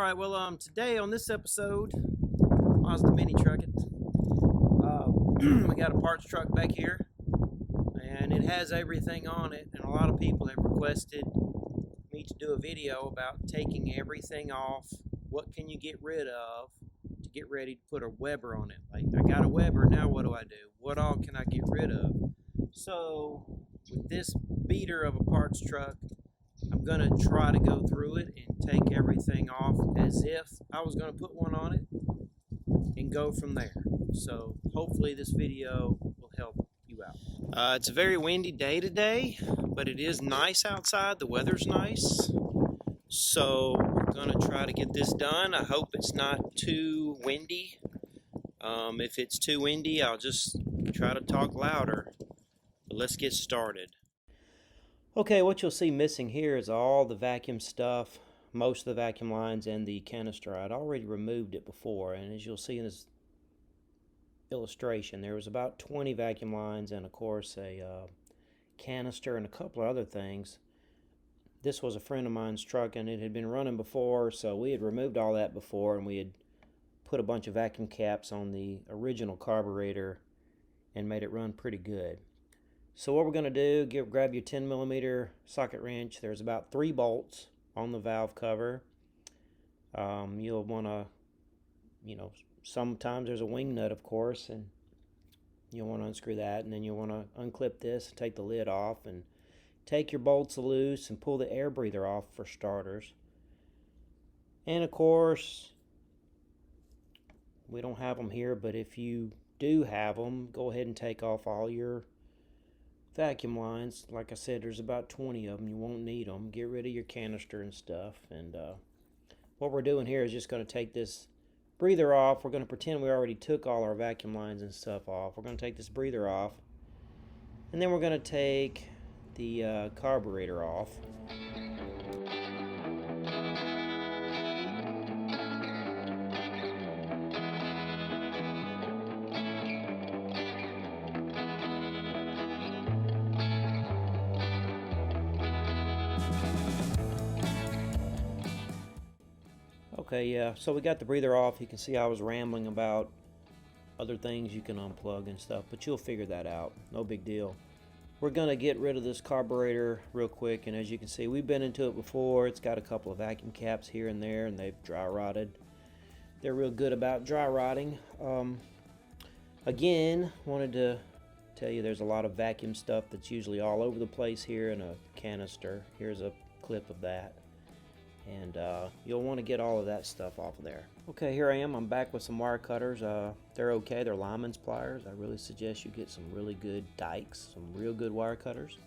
Alright, well, today on this episode, Mazda Mini Trucking, we got a parts truck back here, and it has everything on it, and a lot of people have requested me to do a video about taking everything off. What can you get rid of to get ready to put a Weber on it? Like, I got a Weber, now what do I do? What all can I get rid of? So, with this beater of a parts truck, I'm going to try to go through it and take everything off as if I was going to put one on it and go from there. So hopefully this video will help you out. It's a very windy day today, but it is nice outside. The weather's nice. So we're going to try to get this done. I hope it's not too windy. If it's too windy, I'll just try to talk louder. But let's get started. Okay, what you'll see missing here is all the vacuum stuff, most of the vacuum lines and the canister. I'd already removed it before, and as you'll see in this illustration, there was about 20 vacuum lines and of course a canister and a couple of other things. This was a friend of mine's truck and it had been running before, so we had removed all that before, and we had put a bunch of vacuum caps on the original carburetor and made it run pretty good. So what we're going to do, grab your 10mm socket wrench. There's about 3 bolts on the valve cover. You'll want to, sometimes there's a wing nut, of course, and you'll want to unscrew that, and then you'll want to unclip this and take the lid off and take your bolts loose and pull the air breather off for starters. And of course, we don't have them here, but if you do have them, go ahead and take off all your vacuum lines. Like I said, there's about 20 of them. You won't need them. Get rid of your canister and stuff. And what we're doing here is just going to take this breather off. We're going to pretend we already took all our vacuum lines and stuff off. We're going to take this breather off, and then we're going to take the carburetor off. Okay, yeah, so we got the breather off. You can see I was rambling about other things you can unplug and stuff, but you'll figure that out. No big deal. We're going to get rid of this carburetor real quick, and as you can see, we've been into it before. It's got a couple of vacuum caps here and there, and they've dry rotted. They're real good about dry rotting. Again, wanted to tell you there's a lot of vacuum stuff that's usually all over the place here in a canister. Here's a clip of that. And you'll want to get all of that stuff off of there. Okay, here I am. I'm back with some wire cutters. They're okay. They're Lyman's pliers. I really suggest you get some really good dikes, some real good wire cutters.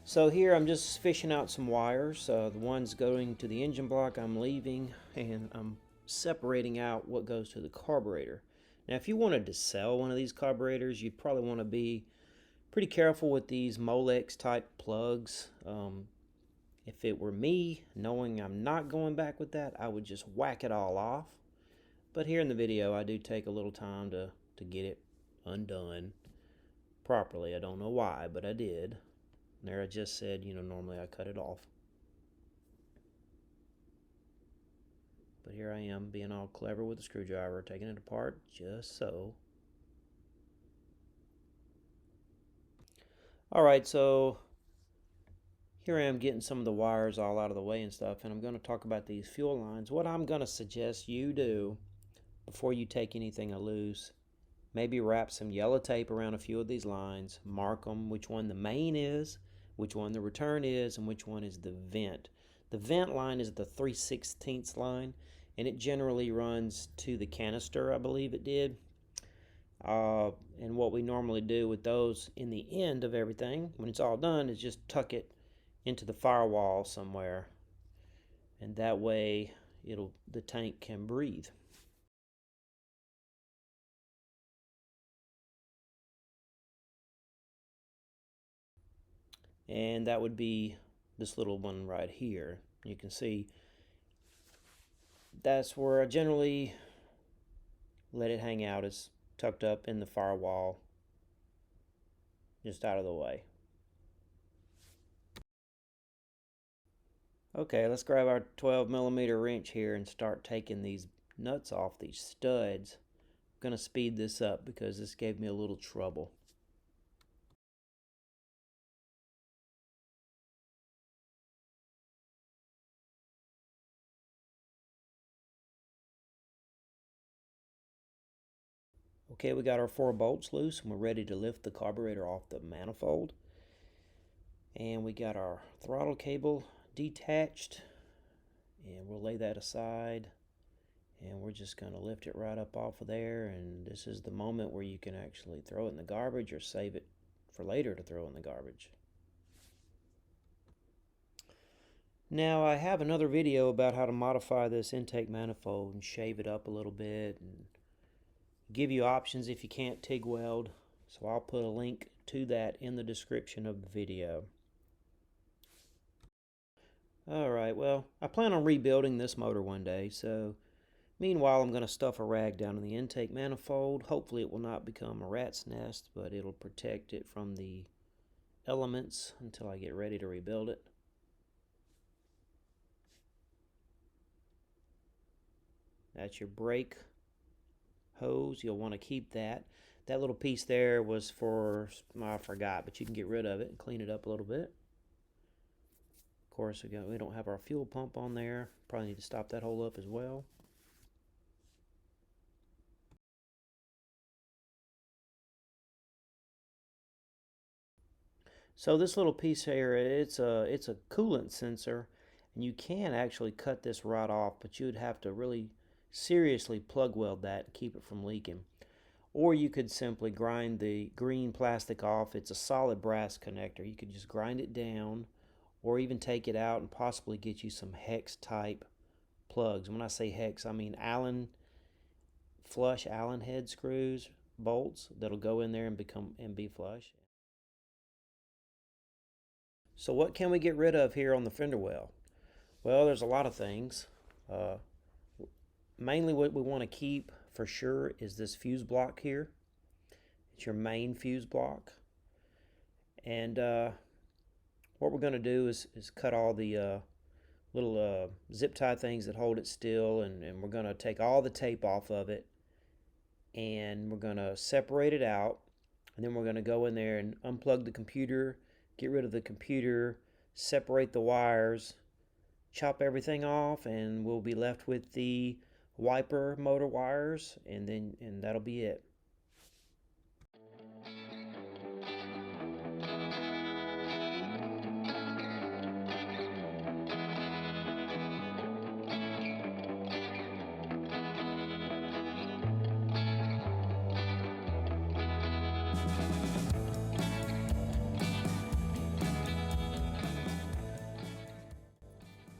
So here I'm just fishing out some wires. The ones going to the engine block I'm leaving, and I'm separating out what goes to the carburetor. Now, if you wanted to sell one of these carburetors, you'd probably want to be pretty careful with these Molex type plugs. If it were me, knowing I'm not going back with that, I would just whack it all off. But here in the video, I do take a little time to get it undone properly. I don't know why, but I did. There I just said, normally I cut it off. But here I am being all clever with a screwdriver, taking it apart just so. Alright, so here I am getting some of the wires all out of the way and stuff, and I'm going to talk about these fuel lines. What I'm going to suggest you do before you take anything loose, maybe wrap some yellow tape around a few of these lines, mark them, which one the main is, which one the return is, and which one is the vent. The vent line is the 3/16 line, and it generally runs to the canister, I believe it did. And what we normally do with those in the end of everything, when it's all done, is just tuck it into the firewall somewhere, and that way the tank can breathe. And that would be this little one right here. You can see that's where I generally let it hang out. It's tucked up in the firewall, just out of the way. Okay, let's grab our 12mm wrench here and start taking these nuts off these studs. I'm going to speed this up because this gave me a little trouble. Okay, we got our 4 bolts loose and we're ready to lift the carburetor off the manifold. And we got our throttle cable detached, and we'll lay that aside, and we're just going to lift it right up off of there. And this is the moment where you can actually throw it in the garbage or save it for later to throw in the garbage. Now I have another video about how to modify this intake manifold and shave it up a little bit and give you options if you can't TIG weld. So I'll put a link to that in the description of the video. Alright, well, I plan on rebuilding this motor one day, so meanwhile I'm going to stuff a rag down in the intake manifold. Hopefully it will not become a rat's nest, but it'll protect it from the elements until I get ready to rebuild it. That's your brake hose. You'll want to keep that. That little piece there was for, I forgot, but you can get rid of it and clean it up a little bit. Of course, we don't have our fuel pump on there. Probably need to stop that hole up as well. So this little piece here, it's a coolant sensor, and you can actually cut this right off, but you would have to really seriously plug weld that and keep it from leaking. Or you could simply grind the green plastic off. It's a solid brass connector. You could just grind it down, or even take it out and possibly get you some hex type plugs. When I say hex, I mean flush Allen head screws, bolts that'll go in there and be flush. So what can we get rid of here on the fender well? Well, there's a lot of things. Mainly what we want to keep for sure is this fuse block here. It's your main fuse block. And what we're going to do is cut all the little zip tie things that hold it still, and we're going to take all the tape off of it, and we're going to separate it out, and then we're going to go in there and unplug the computer, get rid of the computer, separate the wires, chop everything off, and we'll be left with the wiper motor wires, and that'll be it.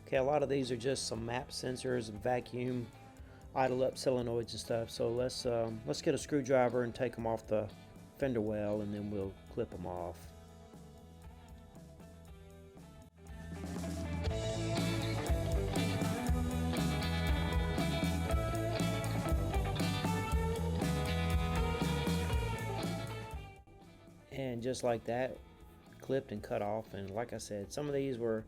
Okay, a lot of these are just some map sensors and vacuum idle up solenoids and stuff. So let's get a screwdriver and take them off the fender well, and then we'll clip them off. And just like that, clipped and cut off. And like I said, some of these were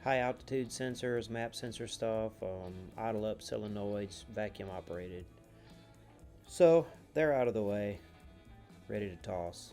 high altitude sensors, map sensor stuff, idle up solenoids, vacuum operated. So they're out of the way, ready to toss.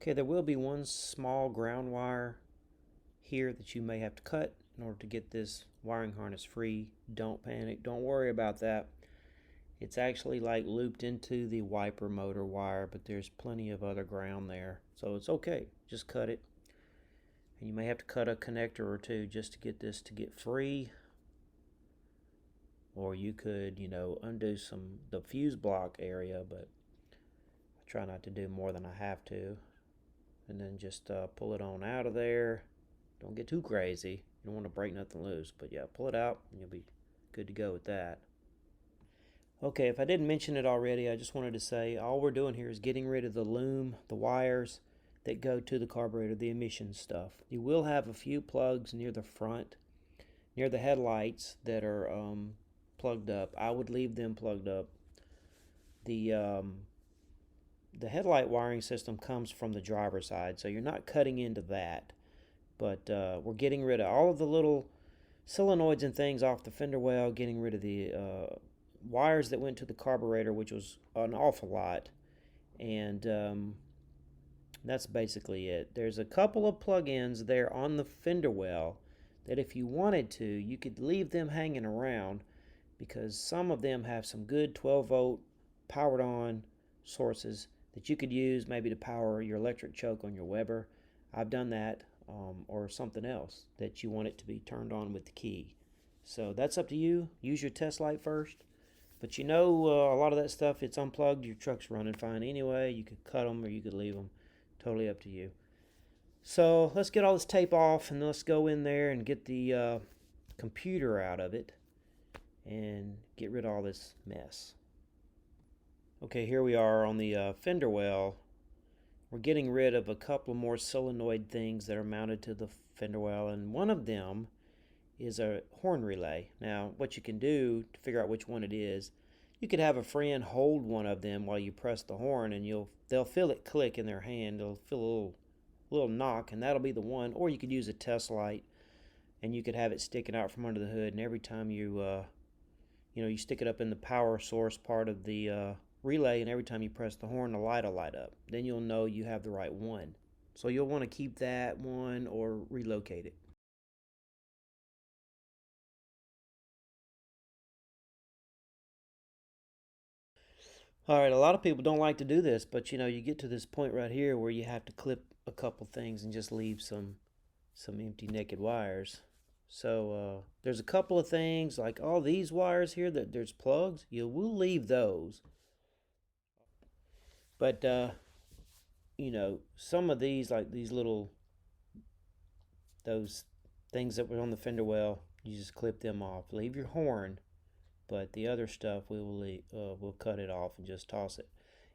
Okay, there will be one small ground wire here that you may have to cut in order to get this wiring harness free. Don't panic, don't worry about that. It's actually like looped into the wiper motor wire, but there's plenty of other ground there, so it's okay. Just cut it. And you may have to cut a connector or two just to get this to get free. Or you could, undo the fuse block area, but I try not to do more than I have to. And then just pull it on out of there. Don't get too crazy. You don't want to break nothing loose, but yeah, pull it out and you'll be good to go with that. Okay, if I didn't mention it already, I just wanted to say all we're doing here is getting rid of the loom, the wires that go to the carburetor, the emission stuff. You will have a few plugs near the front, near the headlights that are plugged up. I would leave them plugged up. The headlight wiring system comes from the driver's side, so you're not cutting into that. But we're getting rid of all of the little solenoids and things off the fender well, getting rid of the wires that went to the carburetor, which was an awful lot. And that's basically it. There's a couple of plug-ins there on the fender well that if you wanted to, you could leave them hanging around, because some of them have some good 12-volt powered on sources that you could use maybe to power your electric choke on your Weber. I've done that, or something else that you want it to be turned on with the key. So that's up to you. Use your test light first. But a lot of that stuff, it's unplugged. Your truck's running fine anyway. You could cut them or you could leave them. Totally up to you. So let's get all this tape off and let's go in there and get the computer out of it and get rid of all this mess. Okay, here we are on the fender well. We're getting rid of a couple more solenoid things that are mounted to the fender well, and one of them is a horn relay. Now, what you can do to figure out which one it is, you could have a friend hold one of them while you press the horn, and they'll feel it click in their hand. They'll feel a little knock, and that'll be the one. Or you could use a test light, and you could have it sticking out from under the hood, and every time you stick it up in the power source part of the relay, and every time you press the horn, the light will light up. Then you'll know you have the right one. So you'll want to keep that one or relocate it. Alright, a lot of people don't like to do this, but you get to this point right here where you have to clip a couple things and just leave some empty naked wires. So there's a couple of things, like all these wires here that there's plugs, we'll leave those. But some of these, like these those things that were on the fender well, you just clip them off. Leave your horn, but the other stuff we'll cut it off and just toss it.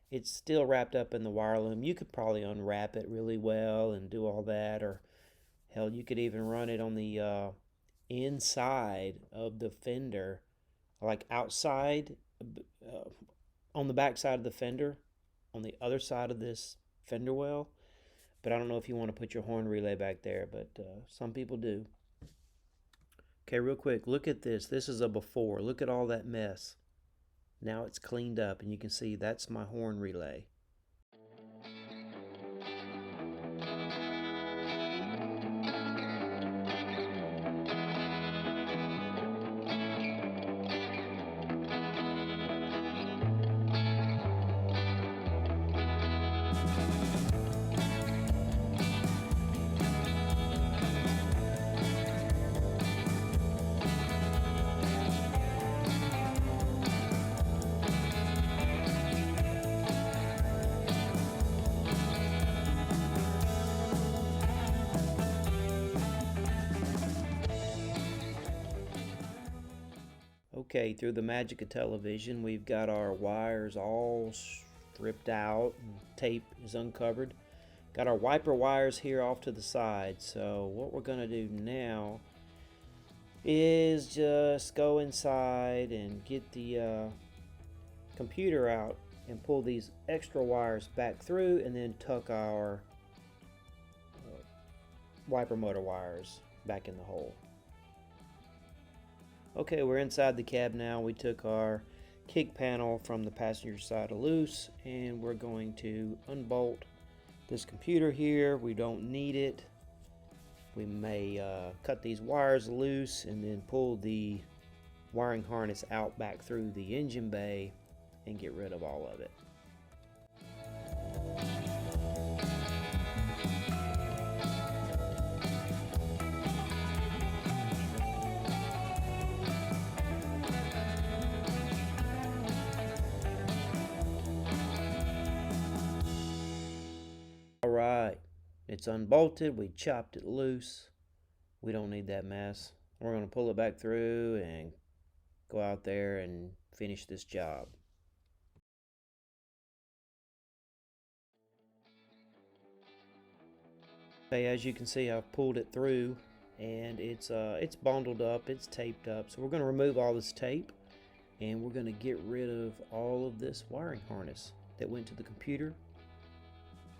It's still wrapped up in the wire loom. You could probably unwrap it really well and do all that, or hell, you could even run it on the inside of the fender, like outside, on the back side of the fender, on the other side of this fender well. But I don't know if you want to put your horn relay back there, but some people do. Okay, real quick, look at this. This is a before. Look at all that mess. Now it's cleaned up, and you can see that's my horn relay. Okay, through the magic of television, we've got our wires all stripped out and tape is uncovered. Got our wiper wires here off to the side. So what we're going to do now is just go inside and get the computer out and pull these extra wires back through, and then tuck our wiper motor wires back in the hole. Okay, we're inside the cab now. We took our kick panel from the passenger side loose, and we're going to unbolt This computer here, we don't need it. We may cut these wires loose and then pull the wiring harness out back through the engine bay and get rid of all of it. Alright, it's unbolted, we chopped it loose. We don't need that mess. We're going to pull it back through and go out there and finish this job. Okay, as you can see, I've pulled it through and it's bundled up, it's taped up. So we're going to remove all this tape and we're going to get rid of all of this wiring harness that went to the computer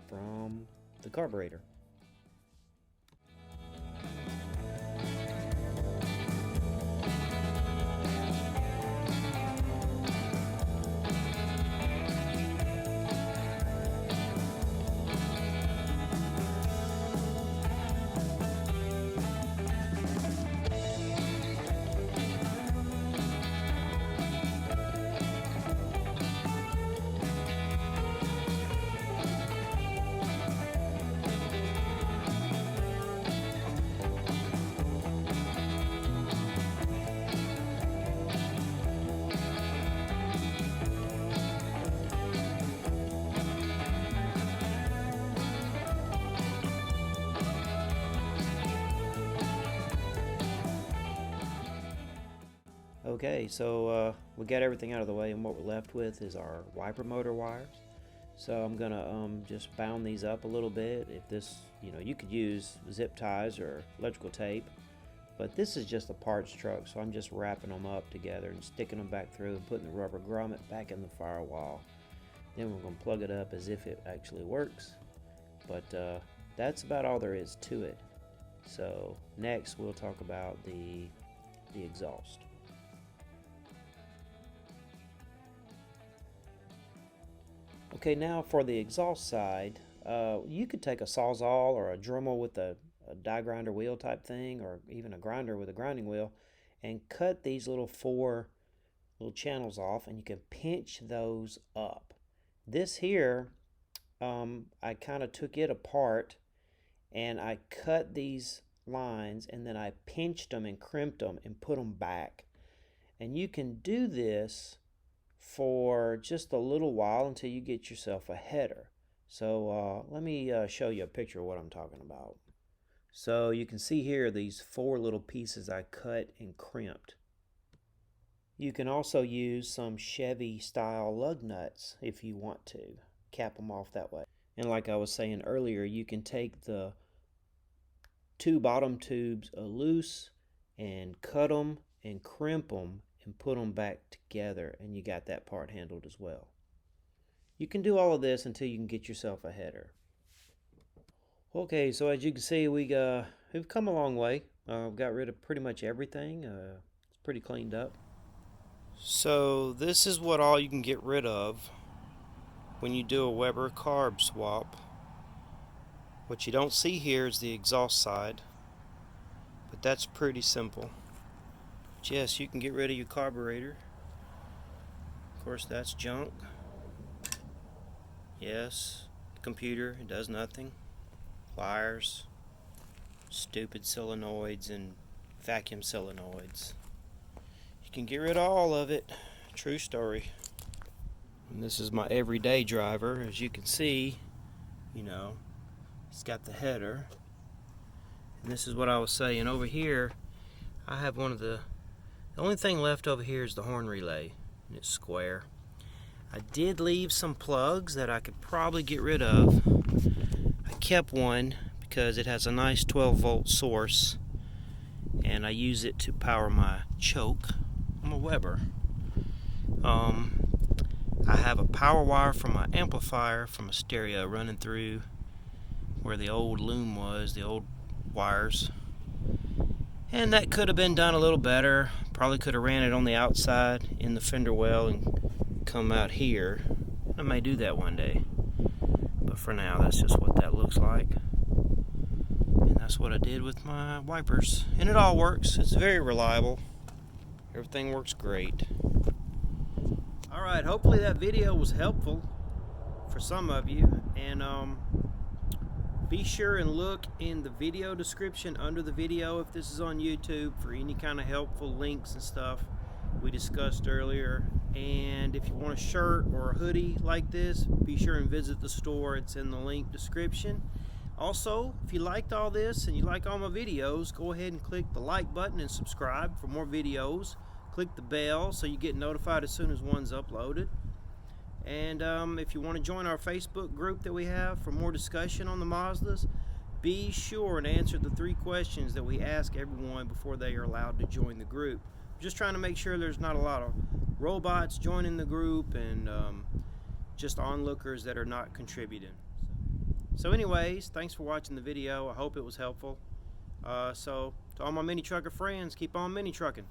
from the carburetor. Okay, so we got everything out of the way, and what we're left with is our wiper motor wires. So I'm gonna just bound these up a little bit. If this, you could use zip ties or electrical tape, but this is just a parts truck, so I'm just wrapping them up together and sticking them back through and putting the rubber grommet back in the firewall. Then we're gonna plug it up as if it actually works. But that's about all there is to it. So next we'll talk about the exhaust. Okay, now for the exhaust side, you could take a Sawzall or a Dremel with a die grinder wheel type thing, or even a grinder with a grinding wheel, and cut these four little channels off, and you can pinch those up. This here, I kind of took it apart and I cut these lines, and then I pinched them and crimped them and put them back. And you can do this for just a little while until you get yourself a header. So let me show you a picture of what I'm talking about. So you can see here these four little pieces I cut and crimped. You can also use some Chevy style lug nuts if you want to cap them off that way. And like I was saying earlier, you can take the two bottom tubes loose and cut them and crimp them and put them back together, and you got that part handled as well. You can do all of this until you can get yourself a header. Okay, so as you can see, we've come a long way. We've got rid of pretty much everything. It's pretty cleaned up. So this is what all you can get rid of when you do a Weber carb swap. What you don't see here is the exhaust side, but that's pretty simple. Yes, you can get rid of your carburetor. Of course, that's junk. Yes, the computer, it does nothing. Wires, stupid solenoids and vacuum solenoids. You can get rid of all of it. True story. And this is my everyday driver. As you can see, it's got the header. And this is what I was saying. Over here, I have the only thing left over here is the horn relay, and it's square. I did leave some plugs that I could probably get rid of. I kept one because it has a nice 12-volt source, and I use it to power my choke. I'm a Weber. I have a power wire from my amplifier from a stereo running through where the old loom was, the old wires. And that could have been done a little better. Probably could have ran it on the outside in the fender well and come out here. I may do that one day. But But for now, that's just what that looks like. And that's what I did with my wipers. And it all works. It's very reliable. Everything works great. Alright, hopefully that video was helpful for some of you. And be sure and look in the video description under the video if this is on YouTube for any kind of helpful links and stuff we discussed earlier. And if you want a shirt or a hoodie like this, be sure and visit the store. It's in the link description. Also, if you liked all this and you like all my videos, go ahead and click the like button and subscribe for more videos. Click the bell so you get notified as soon as one's uploaded. And if you want to join our Facebook group that we have for more discussion on the Mazdas, be sure and answer the 3 questions that we ask everyone before they are allowed to join the group. Just trying to make sure there's not a lot of robots joining the group and just onlookers that are not contributing. So anyways, thanks for watching the video. I hope it was helpful. So to all my mini trucker friends, keep on mini trucking.